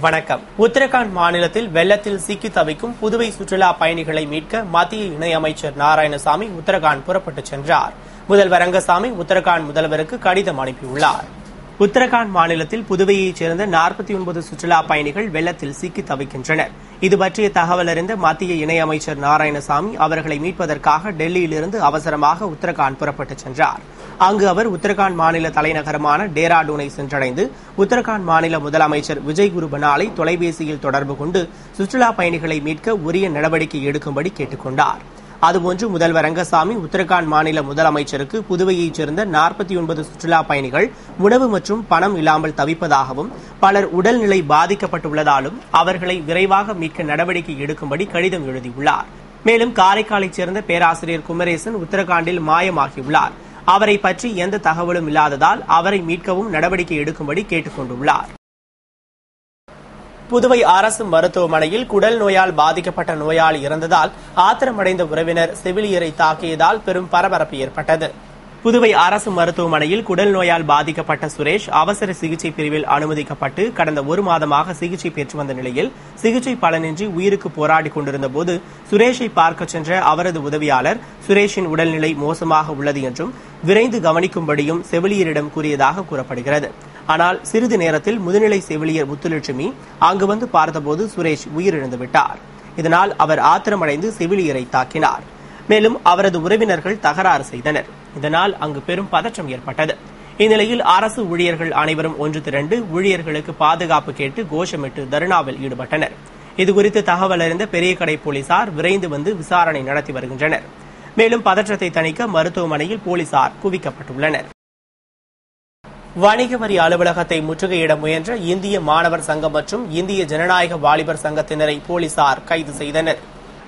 வணக்கம். உத்தரகாண்ட் மாநிலத்தில் வெள்ளத்தில் சிக்கி தவிக்கும் புதுவை சுற்றுலா பயணிகளை மீட்க மத்திய இணையமைச்சர் நாராயணசாமி உத்தரகாண்ட் புறப்பட்டுச் சென்றார். முதல்வர் ரங்கசாமி உத்தரகாண்ட் முதல்வருக்கு கடிதம் அனுப்பியுள்ளார். உத்தரகாண்ட் மாநிலத்தில் புதுவையைச் சேர்ந்த 49 சுற்றுலா பயணிகள் வெள்ளத்தில் சிக்கி தவிக்கின்றனர். இது பற்றிய தகவல் அறிந்த மத்திய இணையமைச்சர் நாராயணசாமி அவர்களை மீட்பதற்காக டெல்லியிலிருந்து அவசரமாக உத்தரகாண்ட் புறப்பட்டுச் சென்றார். அங்கு அவர் உத்தரகாண்ட் மாநில தலைநகரமான டேராடூனை சென்றடைந்து உத்தரகாண்ட் மாநில முதலமைச்சர் விஜய் குரு பனாலை தொலைபேசியில் தொடர்பு கொண்டு சுற்றுலா பயணிகளை மீட்க உரிய நடவடிக்கை எடுக்கும்படி கேட்டுக் கொண்டார். அதுபோன்று முதல்வர் ரங்கசாமி உத்தரகாண்ட் மாநில முதலமைச்சருக்கு புதுவையைச் சேர்ந்த 49 சுற்றுலா பயணிகள் உணவு மற்றும் பணம் இல்லாமல் தவிப்பதாகவும் பலர் உடல்நிலை பாதிக்கப்பட்டுள்ளதாலும் அவர்களை விரைவாக மீட்க நடவடிக்கை எடுக்கும்படி கடிதம் எழுதியுள்ளார். மேலும் காரைக்காலைச் சேர்ந்த பேராசிரியர் குமரேசன் உத்தரகாண்டில் மாயமாகியுள்ளார். அவரை பற்றி எந்த தகவலும் இல்லாததால் அவரை மீட்கவும் நடவடிக்கை எடுக்கும்படி கேட்டுக் கொண்டுள்ளார். புதுவை அரசு மருத்துவமனையில் குடல் நோயால் பாதிக்கப்பட்ட நோயாளி இறந்ததால் ஆத்திரமடைந்த உறவினர் செவிலியரை தாக்கியதால் பெரும் பரபரப்பு ஏற்பட்டது. புதுவை அரசு மருத்துவமனையில் குடல் நோயால் பாதிக்கப்பட்ட சுரேஷ் அவசர சிகிச்சை பிரிவில் அனுமதிக்கப்பட்டு கடந்த 1 மாதமாக சிகிச்சை பெற்று வந்த நிலையில் சிகிச்சை பலனின்றி உயிருக்கு போராடிக் கொண்டிருந்தபோது சுரேஷை பார்க்க சென்ற அவரது உதவியாளர் சுரேஷின் உடல்நிலை மோசமாக உள்ளது என்றும் விரைந்து கவனிக்கும்படியும் செவிலியரிடம் கூறியதாக கூறப்படுகிறது. ஆனால் சிறிது நேரத்தில் முதுநிலை செவிலியர் முத்துலட்சுமி அங்கு வந்து பார்த்தபோது சுரேஷ் உயிரிழந்துவிட்டார். இதனால் அவர் ஆத்திரமடைந்து செவிலியரை தாக்கினார். மேலும் அவரது உறவினர்கள் தகராறு செய்தனர். இதனால் அங்கு பெரும் பதற்றம் ஏற்பட்டது. இந்நிலையில் அரசு ஊழியர்கள் அனைவரும் ஒன்று திரண்டு ஊழியர்களுக்கு பாதுகாப்பு கேட்டு கோஷமிட்டு தர்ணாவில் ஈடுபட்டனர். இதுகுறித்து தகவல் அறிந்த பெரியகடை போலீசார் விரைந்து வந்து விசாரணை நடத்தி வருகின்றனர். மேலும் பதற்றத்தை தணிக்க மருத்துவமனையில் போலீசார் குவிக்கப்பட்டுள்ளனர். வணிக வரி அலுவலகத்தை முற்றுகையிட முயன்ற இந்திய மாணவர் சங்கம் மற்றும் இந்திய ஜனநாயக வாலிபர் சங்கத்தினரை போலீசார் கைது செய்தனர்.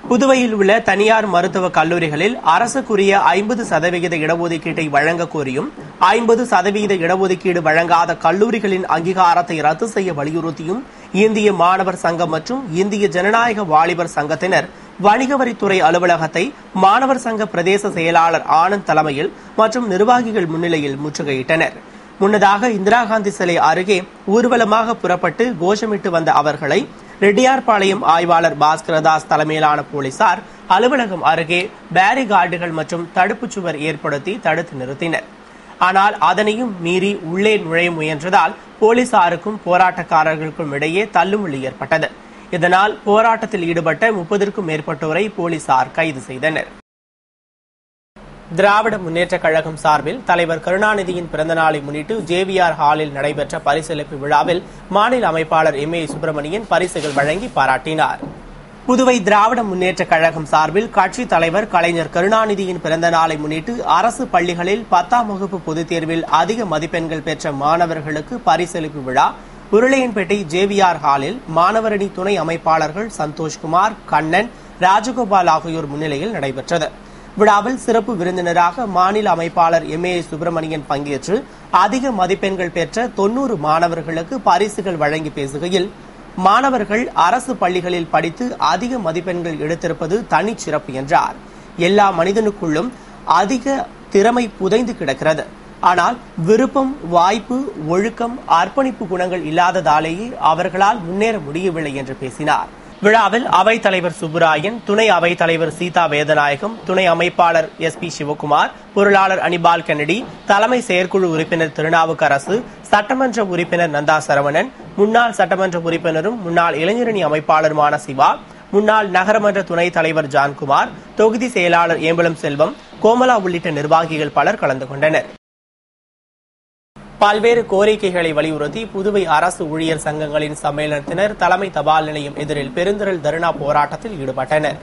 புதுவையில் உள்ள தனியார் மருத்துவக் கல்லூரிகளில் அரசுக்குரிய 50% இடஒதுக்கீட்டை வழங்க கோரியும் 50% இடஒதுக்கீடு வழங்காத கல்லூரிகளின் அங்கீகாரத்தை ரத்து செய்ய வலியுறுத்தியும் இந்திய மாணவர் சங்கம் மற்றும் இந்திய ஜனநாயக வாலிபர் சங்கத்தினர் வணிக வரித்துறை அலுவலகத்தை மாணவர் சங்க பிரதேச செயலாளர் ஆனந்த் தலைமையில் மற்றும் நிர்வாகிகள் முன்னிலையில் முற்றுகையிட்டனர். முன்னதாக இந்திரா காந்தி சிலை அருகே ஊர்வலமாக புறப்பட்டு கோஷமிட்டு வந்த அவர்களை ரெட்டியார்பாளையம் ஆய்வாளர் பாஸ்கரதாஸ் தலைமையிலான போலீசார் அலுவலகம் அருகே பேரிகார்டுகள் மற்றும் தடுப்புச் சுவர் ஏற்படுத்தி தடுத்து நிறுத்தினர். ஆனால் அதனையும் மீறி உள்ளே நுழைய முயன்றதால் போலீசாருக்கும் போராட்டக்காரர்களுக்கும் இடையே தள்ளுமுள்ளி ஏற்பட்டது. இதனால் போராட்டத்தில் ஈடுபட்ட 30க்கும் மேற்பட்டோரை போலீசார் கைது செய்தனர். திராவிட முன்னேற்றக் கழகம் சார்பில் தலைவர் கருணாநிதியின் பிறந்தநாளை முன்னிட்டு ஜேவிஆர் ஹாலில் நடைபெற்ற பரிசளிப்பு விழாவில் மாநில அமைப்பாளர் எம். ஏ. சுப்பிரமணியன் பரிசுகள் வழங்கி பாராட்டினார். புதுவை திராவிட முன்னேற்றக் கழகம் சார்பில் கட்சித் தலைவர் கலைஞர் கருணாநிதியின் பிறந்த நாளை முன்னிட்டு அரசு பள்ளிகளில் 10ஆம் வகுப்பு பொதுத் தேர்வில் அதிக மதிப்பெண்கள் பெற்ற மாணவர்களுக்கு பரிசளிப்பு விழா உருளையன்பேட்டை ஜேவிஆர் ஹாலில் மாணவரணி துணை அமைப்பாளர்கள் சந்தோஷ்குமார், கண்ணன், ராஜகோபால் ஆகியோர் முன்னிலையில் நடைபெற்றது. விழாவில் சிறப்பு விருந்தினராக மாநில அமைப்பாளர் எம். ஏ. சுப்பிரமணியன் பங்கேற்று அதிக மதிப்பெண்கள் பெற்ற 90 மாணவர்களுக்கு பரிசுகள் வழங்கி பேசுகையில், மாணவர்கள் அரசு பள்ளிகளில் படித்து அதிக மதிப்பெண்கள் எடுத்திருப்பது தனிச்சிறப்பு என்றார். எல்லா மனிதனுக்குள்ளும் அதிக திறமை புதைந்து கிடக்கிறது. ஆனால் விருப்பம், வாய்ப்பு, ஒழுக்கம், அர்ப்பணிப்பு குணங்கள் இல்லாததாலேயே அவர்களால் முன்னேற முடியவில்லை என்று பேசினார். விழாவில் அவைத்தலைவர் சுப்புராயன், துணை அவைத்தலைவர் சீதா வேதநாயகம், துணை அமைப்பாளர் எஸ். பி. சிவகுமார், பொருளாளர் அனிபால் கென்னடி, தலைமை செயற்குழு உறுப்பினர் திருநாவுக்கரசு, சட்டமன்ற உறுப்பினர் நந்தா சரவணன், முன்னாள் சட்டமன்ற உறுப்பினரும் முன்னாள் இளைஞரணி அமைப்பாளருமான சிவா, முன்னாள் நகரமன்ற துணைத் தலைவர் ஜான்குமார், தொகுதி செயலாளர் ஏம்பலம் செல்வம், கோமலா உள்ளிட்ட நிர்வாகிகள் பலர் கலந்து கொண்டனர். பல்வேறு கோரிக்கைகளை வலியுறுத்தி புதுவை அரசு ஊழியர் சங்கங்களின் சம்மேளனத்தினர் தலைமை தபால் நிலையம் எதிரில் பெருந்திரள் தர்ணா போராட்டத்தில் ஈடுபட்டனர்.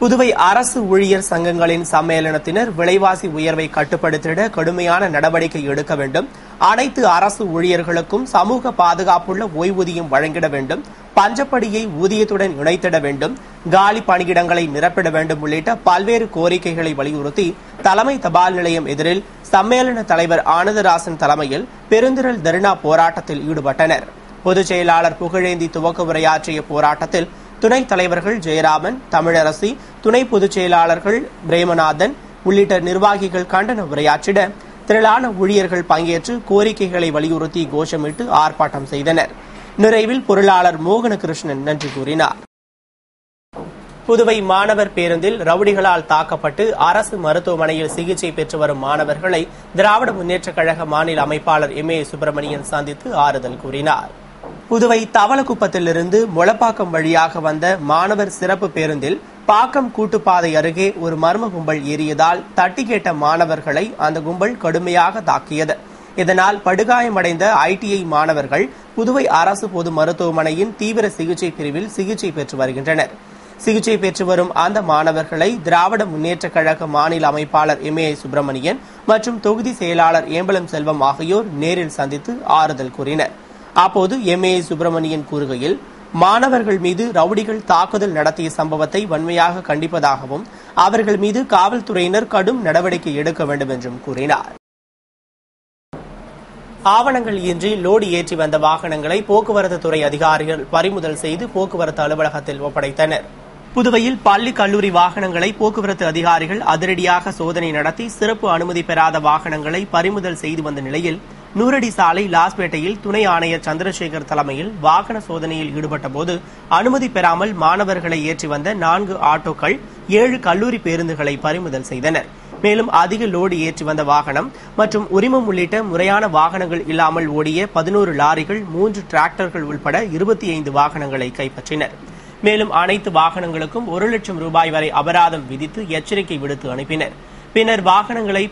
புதுவை அரசு ஊழியர் சங்கங்களின் சம்மேளனத்தினர் விலைவாசி உயர்வை கட்டுப்படுத்திட கடுமையான நடவடிக்கை எடுக்க வேண்டும், அனைத்து அரசு ஊழியர்களுக்கும் சமூக பாதுகாப்புள்ள ஓய்வூதியம் வழங்கிட வேண்டும், பஞ்சப்படியை ஊதியத்துடன் இணைத்திட வேண்டும், காலி பணியிடங்களை நிரப்பிட வேண்டும் உள்ளிட்ட பல்வேறு கோரிக்கைகளை வலியுறுத்தி தலைமை தபால் நிலையம் எதிரில் சம்மேளன தலைவர் ஆனந்தராசன் தலைமையில் பெருந்திரள் தர்ணா போராட்டத்தில் ஈடுபட்டனர். பொதுச் செயலாளர் புகழேந்தி துவக்க உரையாற்றிய போராட்டத்தில் துணைத் தலைவர்கள் ஜெயராமன், தமிழரசி, துணை பொதுச் செயலாளர்கள் பிரேமநாதன் உள்ளிட்ட நிர்வாகிகள் கண்டன உரையாற்றிட திரளான ஊழியர்கள் பங்கேற்று கோரிக்கைகளை வலியுறுத்தி கோஷமிட்டு ஆர்ப்பாட்டம் செய்தனர். நிறைவில் பொருளாளர் மோகனகிருஷ்ணன் நன்றி கூறினார். புதுவை மாணவர் பேருந்தில் ரவுடிகளால் தாக்கப்பட்டு அரசு மருத்துவமனையில் சிகிச்சை பெற்று வரும் மாணவர்களை திராவிட முன்னேற்றக் கழக மாநில அமைப்பாளர் MA சுப்பிரமணியன் சந்தித்து ஆறுதல் கூறினார். புதுவை தவளக்குப்பத்திலிருந்து முளப்பாக்கம் வழியாக வந்த மாணவர் சிறப்பு பேருந்தில் பாக்கம் கூட்டுப்பாதை அருகே ஒரு மர்ம கும்பல் ஏறியதால் தட்டி கேட்ட மாணவர்களை அந்த கும்பல் கடுமையாக தாக்கியது. இதனால் படுகாயமடைந்த ITI மாணவர்கள் புதுவை அரசு பொது மருத்துவமனையின் தீவிர சிகிச்சை பிரிவில் சிகிச்சை பெற்று வருகின்றனர். சிகிச்சை பெற்று வரும் அந்த மாணவர்களை திராவிட முன்னேற்றக் கழக மாநில அமைப்பாளர் MA சுப்பிரமணியன் மற்றும் தொகுதி செயலாளர் ஏம்பலம் செல்வம் ஆகியோர் நேரில் சந்தித்து ஆறுதல் கூறினர். அப்போது MA சுப்பிரமணியன் கூறுகையில், மாணவர்கள் மீது ரவுடிகள் தாக்குதல் நடத்திய சம்பவத்தை வன்மையாக கண்டிப்பதாகவும் அவர்கள் மீது காவல்துறையினர் கடும் நடவடிக்கை எடுக்க வேண்டும் என்றும் கூறினார். ஆவணங்கள் இன்றி லோடு ஏற்றி வந்த வாகனங்களை போக்குவரத்து துறை அதிகாரிகள் பறிமுதல் செய்து போக்குவரத்து அலுவலகத்தில் ஒப்படைத்தனர். புதுவையில் பள்ளி கல்லூரி வாகனங்களை போக்குவரத்து அதிகாரிகள் அதிரடியாக சோதனை நடத்தி சிறப்பு அனுமதி பெறாத வாகனங்களை பறிமுதல் செய்து வந்த நிலையில் நூறடி சாலை லாஸ்பேட்டையில் துணை ஆணையர் சந்திரசேகர் தலைமையில் வாகன சோதனையில் ஈடுபட்டபோது அனுமதி பெறாமல் மாணவர்களை ஏற்றி வந்த 4 ஆட்டோக்கள் 7 கல்லூரி பேருந்துகளை பறிமுதல் செய்தனர். மேலும் அதிக லோடு ஏற்றி வந்த வாகனம் மற்றும் உரிமம் உள்ளிட்ட முறையான வாகனங்கள் இல்லாமல் ஓடிய 11 லாரிகள் 3 டிராக்டர்கள் உட்பட 25 வாகனங்களை கைப்பற்றினர். மேலும் அனைத்து வாகனங்களுக்கும் 1 லட்சம் ரூபாய் வரை அபராதம் விதித்து எச்சரிக்கை விடுத்து அனுப்பினர். பின்னர் வாகனங்களை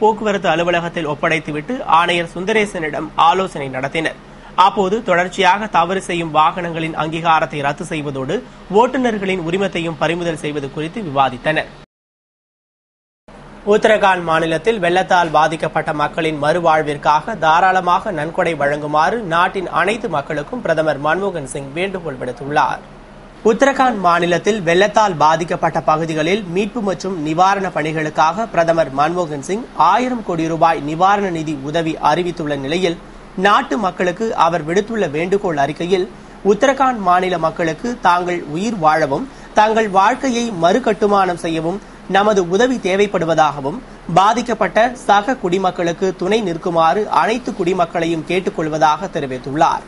போக்குவரத்து அலுவலகத்தில் ஒப்படைத்துவிட்டு ஆணையர் சுந்தரேசனிடம் ஆலோசனை நடத்தினர். அப்போது தொடர்ச்சியாக தவறு செய்யும் வாகனங்களின் அங்கீகாரத்தை ரத்து செய்வதோடு ஓட்டுநர்களின் உரிமத்தையும் பறிமுதல் செய்வது குறித்து விவாதித்தனர். உத்தரகாண்ட் மாநிலத்தில் வெள்ளத்தால் பாதிக்கப்பட்ட மக்களின் மறுவாழ்விற்காக தாராளமாக நன்கொடை வழங்குமாறு நாட்டின் அனைத்து மக்களுக்கும் பிரதமர் மன்மோகன் சிங் வேண்டுகோள் விடுத்துள்ளார். உத்தரகாண்ட் மாநிலத்தில் வெள்ளத்தால் பாதிக்கப்பட்ட பகுதிகளில் மீட்பு மற்றும் நிவாரண பணிகளுக்காக பிரதமர் மன்மோகன் சிங் 1000 கோடி ரூபாய் நிவாரண நிதி உதவி அறிவித்துள்ள நிலையில் நாட்டு மக்களுக்கு அவர் விடுத்துள்ள வேண்டுகோள் அறிக்கையில், உத்தரகாண்ட் மாநில மக்களுக்கு தாங்கள் உயிர் வாழவும் தங்கள் வாழ்க்கையை மறுகட்டுமானம் செய்யவும் நமது உதவி தேவைப்படுவதாகவும் பாதிக்கப்பட்ட சக குடிமக்களுக்கு துணை நிற்குமாறு அனைத்து குடிமக்களையும் கேட்டுக் கொள்வதாக தெரிவித்துள்ளார்.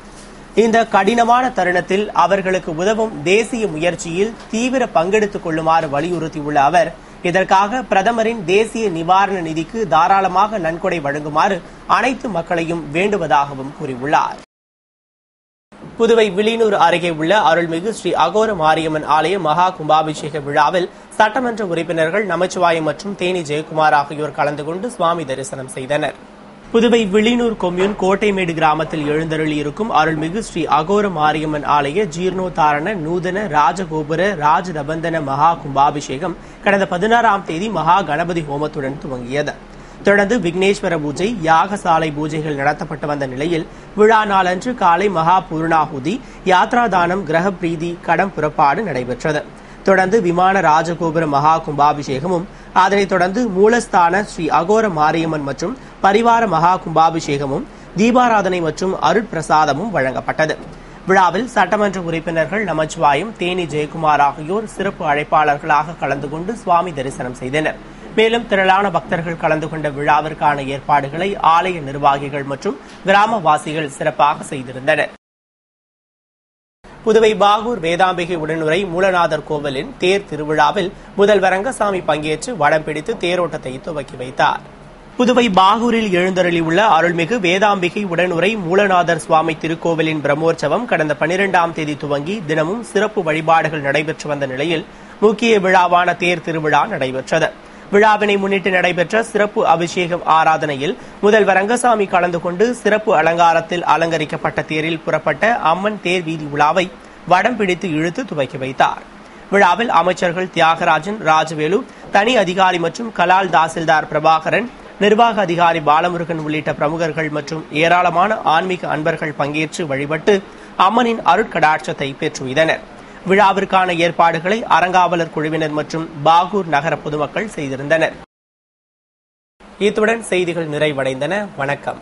இந்த கடினமான தருணத்தில் அவர்களுக்கு உதவும் தேசிய முயற்சியில் தீவிர பங்கெடுத்துக் கொள்ளுமாறு வலியுறுத்தியுள்ள அவர், இதற்காக பிரதமரின் தேசிய நிவாரண நிதிக்கு தாராளமாக நன்கொடை வழங்குமாறு அனைத்து மக்களையும் வேண்டுவதாகவும் கூறியுள்ளார். புதுவை வில்லியனூர் அருகே உள்ள அருள்மிகு ஸ்ரீ அகோர மாரியம்மன் ஆலய மகா கும்பாபிஷேக விழாவில் சட்டமன்ற உறுப்பினர்கள் நமச்சிவாயம் மற்றும் தேனி ஜெயக்குமார் ஆகியோர் கலந்து கொண்டு சுவாமி தரிசனம் செய்தனர். புதுவை வில்லியனூர் கொம்யூன் கோட்டைமேடு கிராமத்தில் எழுந்தருளி இருக்கும் அருள்மிகு ஸ்ரீ அகோர மாரியம்மன் ஆலய ஜீர்ணோத்தாரண நூதன ராஜகோபுர ராஜதபந்தன மகா கும்பாபிஷேகம் கடந்த 16ஆம் தேதி மகா கணபதி ஹோமத்துடன் துவங்கியது. தொடர்ந்து விக்னேஸ்வர பூஜை, யாகசாலை பூஜைகள் நடத்தப்பட்டு வந்த நிலையில் விழா நாளன்று காலை மகா பூர்ணாகுதி, யாத்ராதானம், கிரக பிரீதி, கடம் புறப்பாடு நடைபெற்றது. தொடர்ந்து விமான ராஜகோபுர மகா கும்பாபிஷேகமும், அதனைத் தொடர்ந்து மூலஸ்தான ஸ்ரீ அகோர மாரியம்மன் மற்றும் பரிவார மகா கும்பாபிஷேகமும், தீபாராதனை மற்றும் அருட்பிரசாதமும் வழங்கப்பட்டது. விழாவில் சட்டமன்ற உறுப்பினர்கள் நமச்சிவாயம், தேனி ஜெயக்குமார் ஆகியோர் சிறப்பு அழைப்பாளர்களாக கலந்து கொண்டு சுவாமி தரிசனம் செய்தனர். மேலும் திரளான பக்தர்கள் கலந்து கொண்ட விழாவிற்கான ஏற்பாடுகளை ஆலய நிர்வாகிகள் மற்றும் கிராமவாசிகள் சிறப்பாக செய்திருந்தனர். புதுவை பாகூர் வேதாம்பிகை உடனுரை மூலநாதர் கோவிலின் தேர் திருவிழாவில் முதல்வர் ரங்கசாமி பங்கேற்று வடம் பிடித்து தேரோட்டத்தை துவக்கி வைத்தார். புதுவை பாகூரில் எழுந்தருளியுள்ள அருள்மிகு வேதாம்பிகை உடனுரை மூலநாதர் சுவாமி திருக்கோவிலின் பிரம்மோற்சவம் கடந்த 12ஆம் தேதி துவங்கி தினமும் சிறப்பு வழிபாடுகள் நடைபெற்று வந்த நிலையில் முக்கிய விழாவான தேர் திருவிழா நடைபெற்றது. விழாவினை முன்னிட்டு நடைபெற்ற சிறப்பு அபிஷேகம் ஆராதனையில் முதல்வர் ரங்கசாமி கலந்து கொண்டு சிறப்பு அலங்காரத்தில் அலங்கரிக்கப்பட்ட தேரில் புறப்பட்ட அம்மன் தேர் வீதி விழாவை வடம் பிடித்து இழுத்து துவக்கி வைத்தார். விழாவில் அமைச்சர்கள் தியாகராஜன், ராஜவேலு, தனி அதிகாரி மற்றும் கலால் தாசில்தார் பிரபாகரன், நிர்வாக அதிகாரி பாலமுருகன் உள்ளிட்ட பிரமுகர்கள் மற்றும் ஏராளமான ஆன்மீக அன்பர்கள் பங்கேற்று வழிபட்டு அம்மனின் அருட்கடாட்சத்தை பெற்றுய்தனர். விழாவிற்கான ஏற்பாடுகளை அறங்காவலர் குழுவினர் மற்றும் பாகூர் நகர பொதுமக்கள் செய்திருந்தனர். இத்துடன் செய்திகள் நிறைவடைந்தன. வணக்கம்.